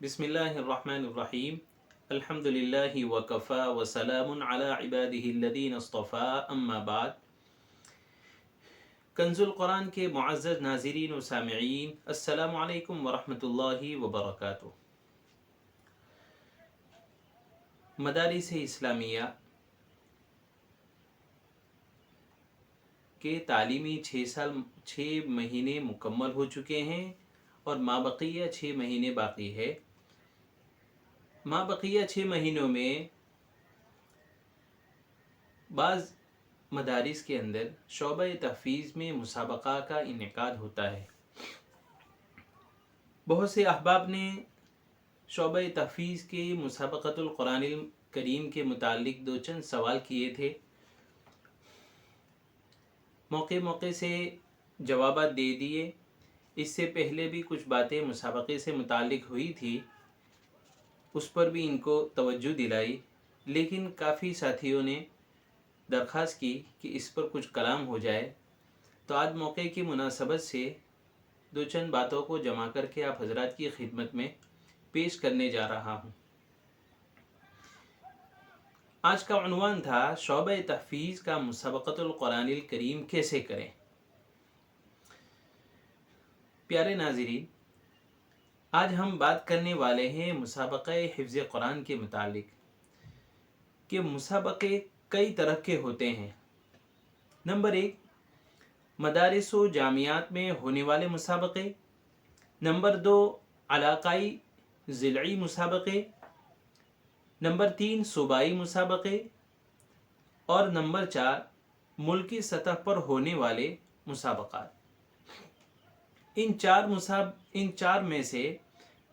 बिस्मिल्लाहिर्रहमानिर्रहीम अल्हम्दुलिल्लाहि वकफ़ा वसलामुन अला इबादिहिल्लज़ीना इस्तफ़ा अम्मा बाद। कंज़ुल कुरान के मुअज़्ज़ज़ नाज़रीन व सामिईन, अस्सलामु अलैकुम व रहमतुल्लाहि व बरकातुहू। मदारिस इस्लामिया के तालीमी 6 महीने मुकम्मल हो चुके हैं और माबक़िया 6 महीने बाकी है। माबक़िया 6 महीनों में बाज़ मदारिस के अंदर शोबा तहफ़ीज़ में मुसाबक़ा का इनेकाद होता है। बहुत से अहबाब ने शोबा तहफ़ीज़ के मुसाबक़तुल कुरानिल करीम के मुताल्लिक़ दो चंद सवाल किए थे। मौके मौके से जवाबात दे दिए। इससे पहले भी कुछ बातें मुसाबक़े से मुताल्लिक़ हुई थी, उस पर भी इनको तवज्जो दिलाई, लेकिन काफ़ी साथियों ने दरख्वास्त की कि इस पर कुछ कलाम हो जाए। तो आज मौके की मुनासबत से दो चंद बातों को जमा करके आप हज़रात की खिदमत में पेश करने जा रहा हूँ। आज का उन्वान था शोबा तहफ़ीज़ का मुसाबक़तुल कुरानिल करीम कैसे करें। प्यारे नाज़रीन, आज हम बात करने वाले हैं मुसाबक़े हिफ्ज़ कुरान के मुतालिक कि मुसाबक़े कई तरह के होते हैं। नंबर 1, मदारिस व जामियात में होने वाले मुसाबक़े। नंबर 2, इलाक़ाई ज़िलई मुसाबक़े। नंबर 3, सूबाई मुसाबक़े। और नंबर 4, मुल्की सतह पर होने वाले मुसाबक़ात। इन चार में से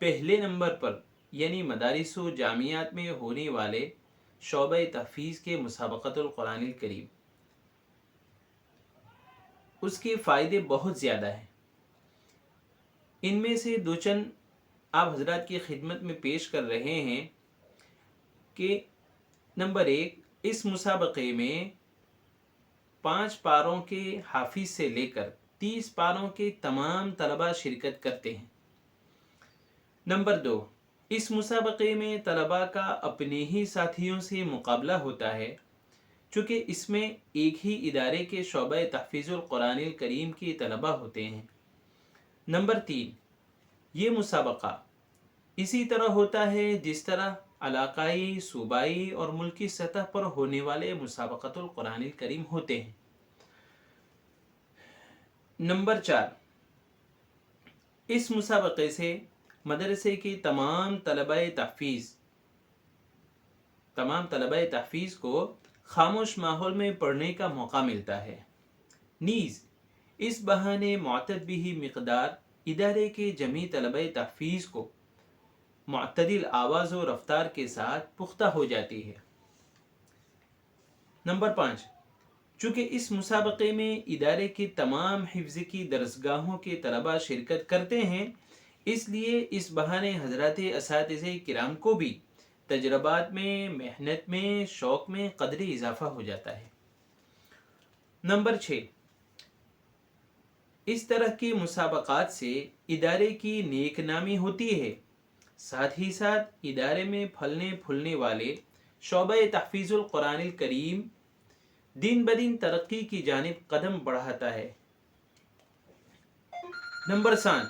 पहले नंबर पर यानी मदारिस व जामियात में होने वाले शोबा तहफ़ीज़ के मुसाबक़तुल कुरानिल करीम, उसके फ़ायदे बहुत ज़्यादा हैं। इनमें से दो चंद आप हज़रात की खिदमत में पेश कर रहे हैं कि नंबर 1, इस मुसाबक़े में 5 पारों के हाफिज़ से लेकर 30 पारों के तमाम तलबा शिरकत करते हैं। नंबर 2, इस मुसाबक़े में तलबा का अपने ही साथियों से मुकाबला होता है, चूँकि इसमें एक ही इदारे के शोबा तहफ़ीज़ुल कुरानिल करीम के तलबा होते हैं। नंबर 3, ये मुसाबक़ा इसी तरह होता है जिस तरह इलाक़ाई, सूबाई और मुल्की सतह पर होने वाले मुसाबक़तुल कुरानिल करीम होते हैं। नंबर 4, इस मुसाबक़े से मदरसे की तमाम तलबाए तहफ़ीज़ को खामोश माहौल में पढ़ने का मौका मिलता है। नीज़ इस बहाने मुअत्तद बिही मिक़दार इदारे के जमी तलबाए तहफ़ीज़ को मुअत्तदिल आवाज़ व रफ्तार के साथ पुख्ता हो जाती है। नंबर 5, चूँकि इस मुसाबक़े में इदारे के तमाम हिफ्ज़ की दरसगाहों के तलबा शिरकत करते हैं, इसलिए इस बहाने हज़रात असातिज़े किराम को भी तजरबात में, मेहनत में, शौक़ में क़दरे इजाफ़ा हो जाता है। नंबर 6, इस तरह के मुसाबक़ात से इदारे की नेक नामी होती है, साथ ही साथ इदारे में फलने फूलने वाले शोबा तहफ़ीज़ुल कुरानिल करीम दिन ब दिन तरक्की की जानिब कदम बढ़ाता है। नंबर 7,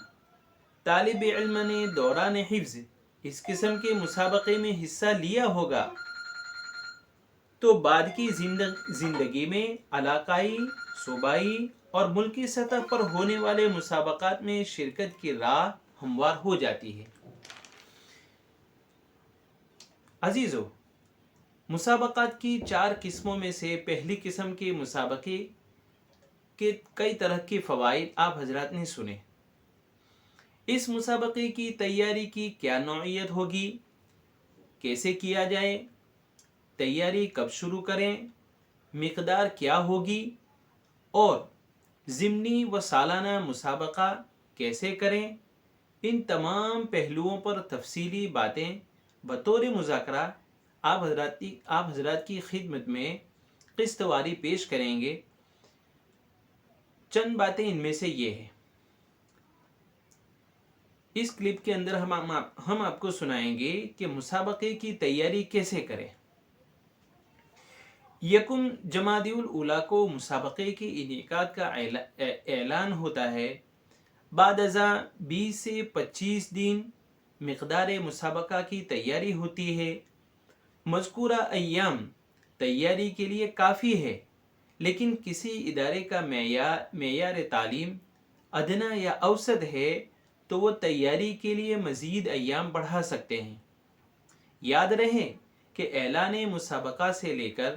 तालिब इल्म ने दौरान हिफ्ज़ इस किस्म के मुसाबक़े में हिस्सा लिया होगा तो बाद की ज़िंदगी में इलाक़ाई, सूबाई और मुल्की सतह पर होने वाले मुसाबक़ात में शिरकत की राह हमवार हो जाती है। अजीज़ों, मुसाबक़ात की 4 किस्मों में से पहली किस्म के मुसाबक़े के कई तरह के फ़वाइद आप हज़रात ने सुने। इस मुसाबक़े की तैयारी की क्या नौइयत होगी, कैसे किया जाए, तैयारी कब शुरू करें, मिक़दार क्या होगी और ज़िमनी व सालाना मुसाबक़ा कैसे करें, इन तमाम पहलुओं पर तफसीली बातें बतौर मुज़ाकरा आप हज़रात की खिदमत में क़िस्तवारी पेश करेंगे। चंद बातें इनमें से ये हैं। اس کلپ کے اندر ہم آپ کو سنائیں گے کہ مسابقے کی تیاری کیسے کریں۔ یکم جمادی الاولیٰ کو مسابقے کے انعقاد کا اعلان ہوتا ہے۔ بعد ازاں 20 سے 25 دن مقدار مسابقہ کی تیاری ہوتی ہے۔ مذکورہ ایام تیاری کے لیے کافی ہے، لیکن کسی ادارے کا معیار تعلیم ادنیٰ یا اوسط ہے تو وہ تیاری کے لیے مزید ایام بڑھا سکتے ہیں۔ یاد رہے کہ اعلان مسابقہ سے لے کر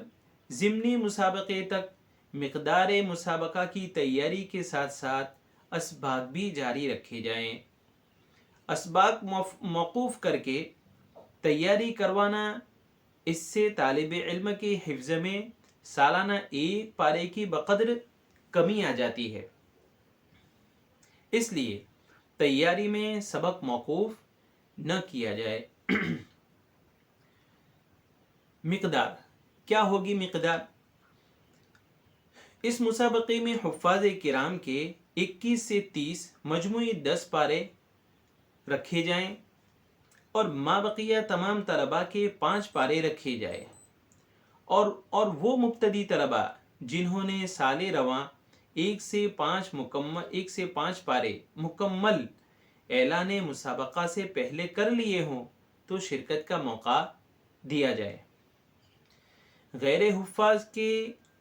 ضمنی مسابقے تک مقدار مسابقہ کی تیاری کے ساتھ ساتھ اسباق بھی جاری رکھے جائیں۔ اسباق موقوف کر کے تیاری کروانا، اس سے طالب علم کے حفظ میں سالانہ 1 پارے کی بقدر کمی آ جاتی ہے۔ اس لیے تیاری میں سبق موقوف نہ کیا جائے۔ مقدار کیا ہوگی؟ مقدار اس مسابقے میں حفاظ کرام کے 21 سے 30 مجموعی 10 پارے رکھے جائیں اور مابقیہ تمام طلباء کے 5 پارے رکھے جائیں، اور وہ مبتدی طلباء جنہوں نے سال رواں 1 سے 5 پارے مکمل اعلان مسابقہ سے پہلے کر لیے ہوں تو شرکت کا موقع دیا جائے۔ غیر حفاظ کے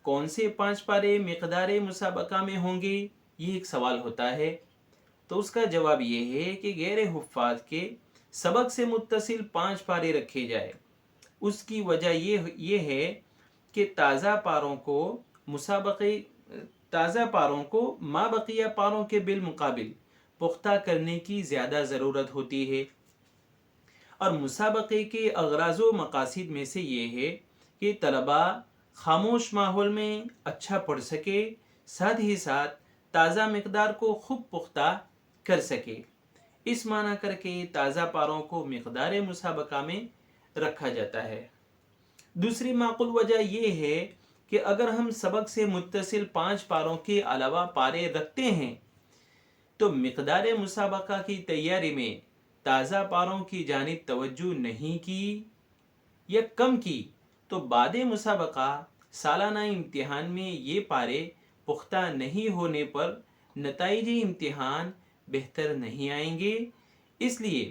کون سے 5 پارے مقدار مسابقہ میں ہوں گے، یہ ایک سوال ہوتا ہے۔ تو اس کا جواب یہ ہے کہ غیر حفاظ کے سبق سے متصل 5 پارے رکھے جائے۔ اس کی وجہ یہ ہے کہ تازہ پاروں کو مابقیہ پاروں کے بالمقابل پختہ کرنے کی زیادہ ضرورت ہوتی ہے، اور مسابقے کے اغراض و مقاصد میں سے یہ ہے کہ طلباء خاموش ماحول میں اچھا پڑھ سکے، ساتھ ہی ساتھ تازہ مقدار کو خوب پختہ کر سکے۔ اس معنی کر کے تازہ پاروں کو مقدار مسابقہ میں رکھا جاتا ہے۔ دوسری معقول وجہ یہ ہے کہ اگر ہم سبق سے متصل 5 پاروں کے علاوہ پارے رکھتے ہیں تو مقدار مسابقہ کی تیاری میں تازہ پاروں کی جانب توجہ نہیں کی یا کم کی تو بعد مسابقہ سالانہ امتحان میں یہ پارے پختہ نہیں ہونے پر نتائج امتحان بہتر نہیں آئیں گے۔ اس لیے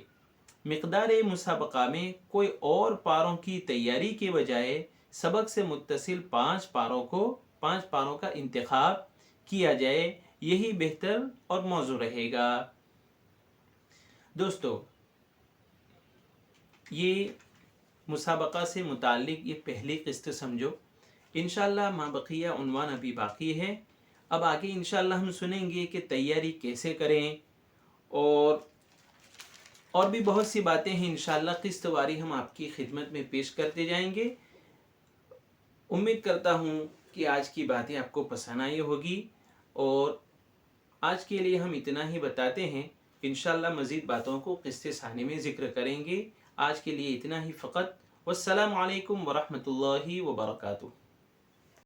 مقدار مسابقہ میں کوئی اور پاروں کی تیاری کے بجائے سبق سے متصل 5 پاروں کا انتخاب کیا جائے، یہی بہتر اور موزوں رہے گا۔ دوستو، یہ مسابقہ سے متعلق یہ پہلی قسط سمجھو۔ انشاءاللہ ما بقیہ عنوان ابھی باقی ہے۔ اب آگے انشاءاللہ ہم سنیں گے کہ تیاری کیسے کریں، اور بھی بہت سی باتیں ہیں انشاءاللہ قسط واری ہم آپ کی خدمت میں پیش کرتے جائیں گے۔ امید کرتا ہوں کہ آج کی باتیں آپ کو پسند آئی ہوگی، اور آج کے لیے ہم اتنا ہی بتاتے ہیں۔ انشاءاللہ مزید باتوں کو قسط ثانی میں ذکر کریں گے۔ آج کے لیے اتنا ہی فقط۔ والسلام علیکم ورحمۃ اللہ وبرکاتہ۔